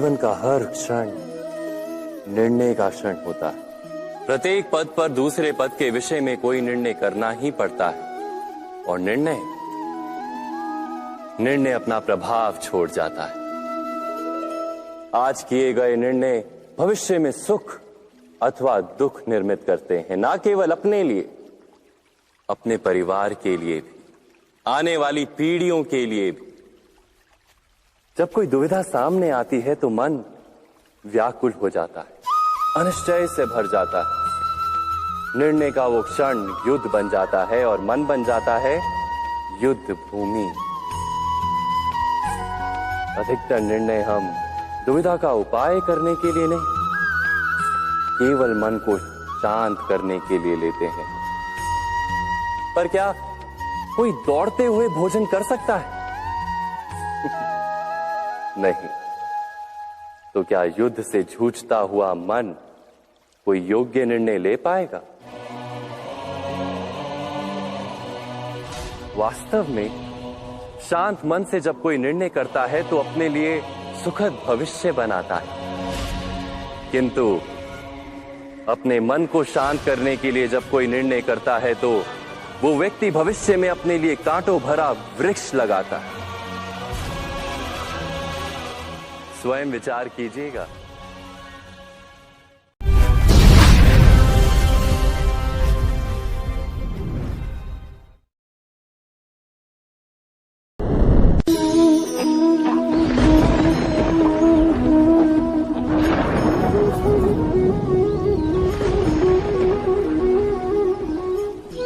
जीवन का हर क्षण निर्णय का क्षण होता है। प्रत्येक पद पर दूसरे पद के विषय में कोई निर्णय करना ही पड़ता है और निर्णय अपना प्रभाव छोड़ जाता है। आज किए गए निर्णय भविष्य में सुख अथवा दुख निर्मित करते हैं, ना केवल अपने लिए, अपने परिवार के लिए भी, आने वाली पीढ़ियों के लिए भी। जब कोई दुविधा सामने आती है तो मन व्याकुल हो जाता है, अनिश्चय से भर जाता है। निर्णय का वो क्षण युद्ध बन जाता है और मन बन जाता है युद्ध भूमि। अधिकतर निर्णय हम दुविधा का उपाय करने के लिए नहीं, केवल मन को शांत करने के लिए लेते हैं। पर क्या कोई दौड़ते हुए भोजन कर सकता है? नहीं। तो क्या युद्ध से जूझता हुआ मन कोई योग्य निर्णय ले पाएगा? वास्तव में शांत मन से जब कोई निर्णय करता है तो अपने लिए सुखद भविष्य बनाता है, किंतु अपने मन को शांत करने के लिए जब कोई निर्णय करता है तो वो व्यक्ति भविष्य में अपने लिए कांटों भरा वृक्ष लगाता है। स्वयं विचार कीजिएगा।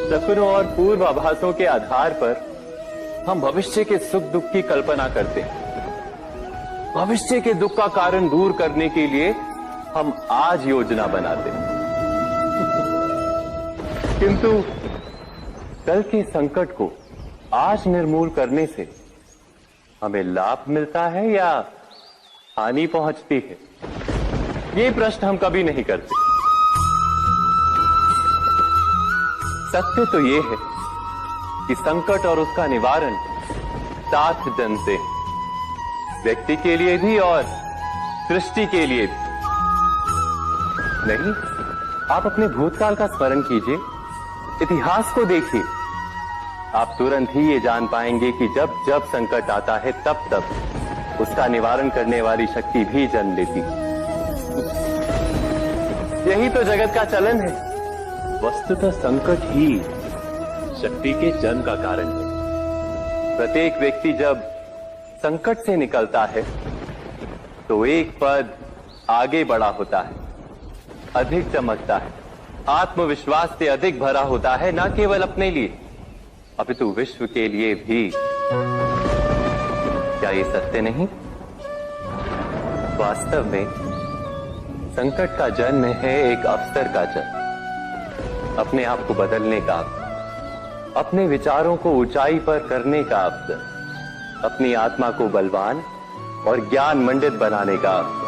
सपनों और पूर्वाभासों के आधार पर हम भविष्य के सुख दुख की कल्पना करते हैं। भविष्य के दुख का कारण दूर करने के लिए हम आज योजना बनाते हैं, किंतु कल के संकट को आज निर्मूल करने से हमें लाभ मिलता है या हानि पहुंचती है, ये प्रश्न हम कभी नहीं करते। सत्य तो ये है कि संकट और उसका निवारण साथ जन से, व्यक्ति के लिए भी और सृष्टि के लिए भी। नहीं, आप अपने भूतकाल का स्मरण कीजिए, इतिहास को देखिए। आप तुरंत ही ये जान पाएंगे कि जब जब संकट आता है तब तब उसका निवारण करने वाली शक्ति भी जन्म लेती है। यही तो जगत का चलन है। वस्तुतः संकट ही शक्ति के जन्म का कारण है। प्रत्येक व्यक्ति जब संकट से निकलता है तो एक पद आगे बढ़ा होता है, अधिक चमकता है, आत्मविश्वास से अधिक भरा होता है, न केवल अपने लिए अपितु विश्व के लिए भी। क्या ये सत्य नहीं? वास्तव में संकट का जन्म है एक अवसर का जन्म, अपने आप को बदलने का अवसर, अपने विचारों को ऊंचाई पर करने का अवसर, अपनी आत्मा को बलवान और ज्ञान मंडित बनाने का अवसर।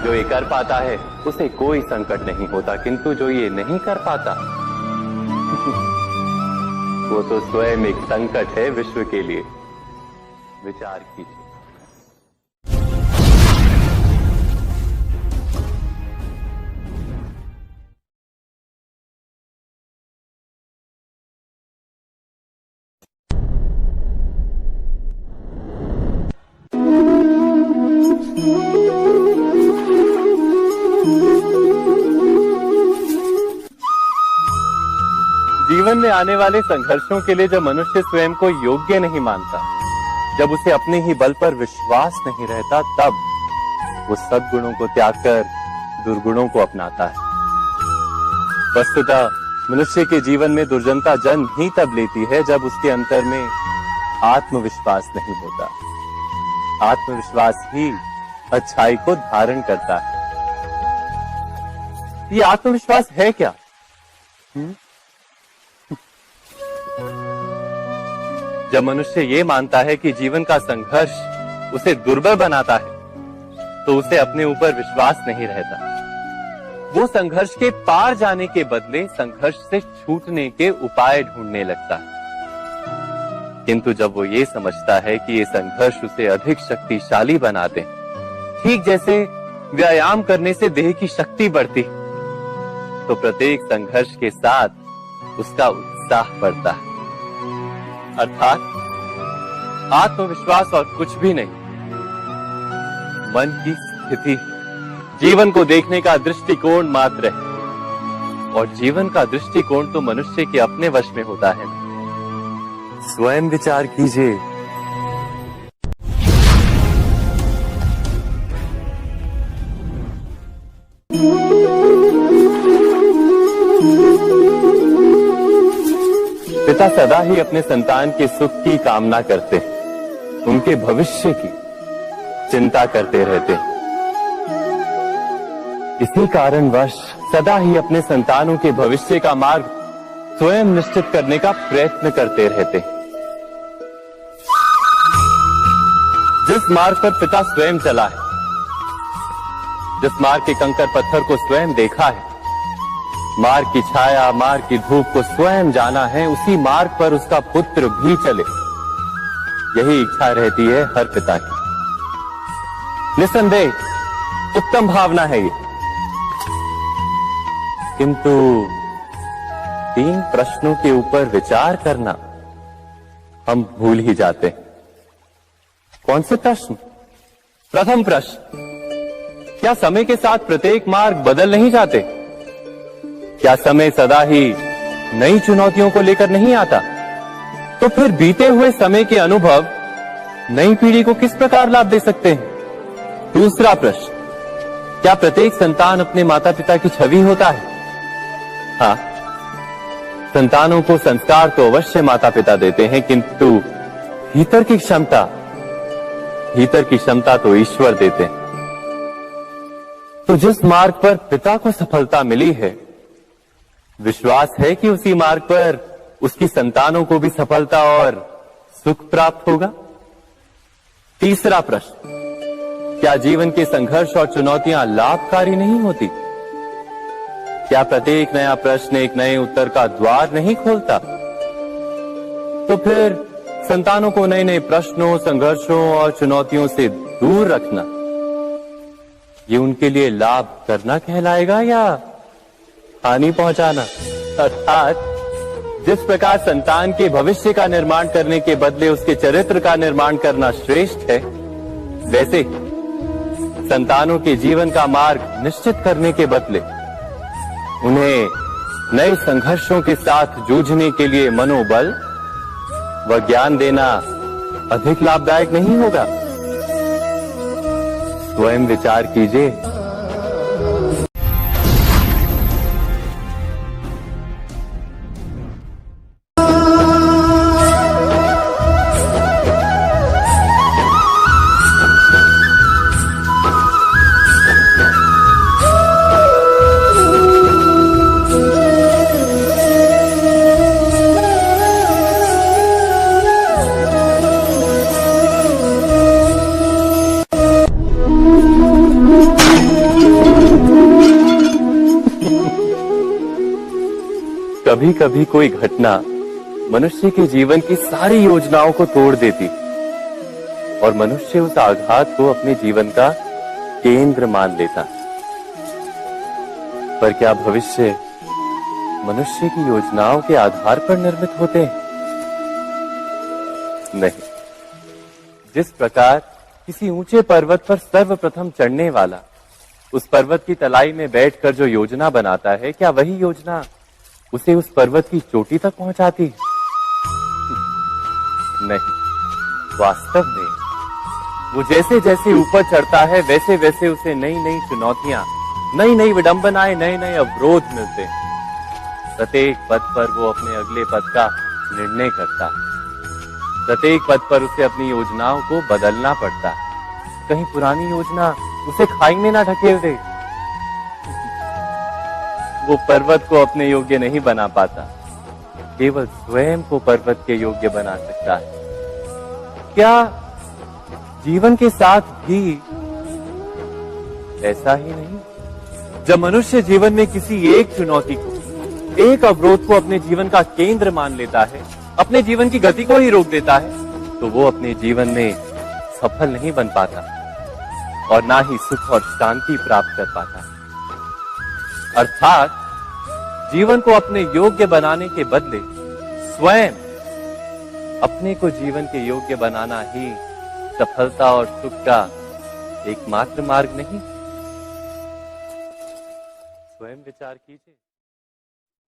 जो ये कर पाता है उसे कोई संकट नहीं होता, किंतु जो ये नहीं कर पाता वो तो स्वयं एक संकट है विश्व के लिए। विचार कीजिए। जीवन में आने वाले संघर्षों के लिए जब मनुष्य स्वयं को योग्य नहीं मानता, जब उसे अपने ही बल पर विश्वास नहीं रहता, तब वो सद्गुणों को त्याग कर दुर्गुणों को अपनाता है। वस्तुतः मनुष्य के जीवन में दुर्जनता जन्म ही तब लेती है जब उसके अंतर में आत्मविश्वास नहीं होता। आत्मविश्वास ही अच्छाई को धारण करता है। ये आत्मविश्वास है क्या? जब मनुष्य ये मानता है कि जीवन का संघर्ष उसे दुर्बल बनाता है, तो उसे अपने ऊपर विश्वास नहीं रहता। वो संघर्ष के पार जाने के बदले संघर्ष से छूटने के उपाय ढूंढने लगता है। किंतु जब वो ये समझता है कि ये संघर्ष उसे अधिक शक्तिशाली बनाते, ठीक जैसे व्यायाम करने से देह की शक्ति बढ़ती, तो प्रत्येक संघर्ष के साथ उसका उत्साह बढ़ता है। अर्थात आत्मविश्वास और कुछ भी नहीं, मन की स्थिति, जीवन को देखने का दृष्टिकोण मात्र है। और जीवन का दृष्टिकोण तो मनुष्य के अपने वश में होता है। स्वयं विचार कीजिए। पिता सदा ही अपने संतान के सुख की कामना करते, उनके भविष्य की चिंता करते रहते। इसी कारणवश सदा ही अपने संतानों के भविष्य का मार्ग स्वयं निश्चित करने का प्रयत्न करते रहते। जिस मार्ग पर पिता स्वयं चला है, जिस मार्ग के कंकर पत्थर को स्वयं देखा है, मार्ग की छाया, मार्ग की धूप को स्वयं जाना है, उसी मार्ग पर उसका पुत्र भी चले, यही इच्छा रहती है हर पिता की। निसंदेह उत्तम भावना है ये, किंतु 3 प्रश्नों के ऊपर विचार करना हम भूल ही जाते हैं। कौन से प्रश्न? प्रथम प्रश्न, क्या समय के साथ प्रत्येक मार्ग बदल नहीं जाते? क्या समय सदा ही नई चुनौतियों को लेकर नहीं आता? तो फिर बीते हुए समय के अनुभव नई पीढ़ी को किस प्रकार लाभ दे सकते हैं? दूसरा प्रश्न, क्या प्रत्येक संतान अपने माता पिता की छवि होता है? हाँ, संतानों को संस्कार तो अवश्य माता पिता देते हैं, किंतु भीतर की क्षमता तो ईश्वर देते हैं। तो जिस मार्ग पर पिता को सफलता मिली है, विश्वास है कि उसी मार्ग पर उसकी संतानों को भी सफलता और सुख प्राप्त होगा। तीसरा प्रश्न, क्या जीवन के संघर्ष और चुनौतियां लाभकारी नहीं होती? क्या प्रत्येक नया प्रश्न एक नए उत्तर का द्वार नहीं खोलता? तो फिर संतानों को नए नए प्रश्नों, संघर्षों और चुनौतियों से दूर रखना, ये उनके लिए लाभ करना कहलाएगा या हानि पहुंचाना? अर्थात जिस प्रकार संतान के भविष्य का निर्माण करने के बदले उसके चरित्र का निर्माण करना श्रेष्ठ है, वैसे संतानों के जीवन का मार्ग निश्चित करने के बदले उन्हें नए संघर्षों के साथ जूझने के लिए मनोबल व ज्ञान देना अधिक लाभदायक नहीं होगा? स्वयं विचार कीजिए। कभी कभी कोई घटना मनुष्य के जीवन की सारी योजनाओं को तोड़ देती और मनुष्य उस आघात को अपने जीवन का केंद्र मान लेता। पर क्या भविष्य मनुष्य की योजनाओं के आधार पर निर्मित होते हैं? नहीं। जिस प्रकार किसी ऊंचे पर्वत पर सर्वप्रथम चढ़ने वाला उस पर्वत की तलाई में बैठकर जो योजना बनाता है, क्या वही योजना उसे उस पर्वत की चोटी तक पहुंचाती है? नहीं, वास्तव में वो जैसे जैसे ऊपर चढ़ता है वैसे वैसे उसे नई नई चुनौतियां, नई नई विडंबनाएं, नए नए अवरोध मिलते हैं। प्रत्येक पद पर वो अपने अगले पद का निर्णय करता है। प्रत्येक पद पर उसे अपनी योजनाओं को बदलना पड़ता है। कहीं पुरानी योजना उसे खाई में ना ढकेल दे। वो पर्वत को अपने योग्य नहीं बना पाता, केवल स्वयं को पर्वत के योग्य बना सकता है। क्या जीवन के साथ भी ऐसा ही नहीं? जब मनुष्य जीवन में किसी एक चुनौती को, एक अवरोध को अपने जीवन का केंद्र मान लेता है, अपने जीवन की गति को ही रोक देता है तो वो अपने जीवन में सफल नहीं बन पाता और ना ही सुख और शांति प्राप्त कर पाता। अर्थात जीवन को अपने योग्य बनाने के बदले स्वयं अपने को जीवन के योग्य बनाना ही सफलता और सुख का एकमात्र मार्ग नहीं। स्वयं विचार कीजिए।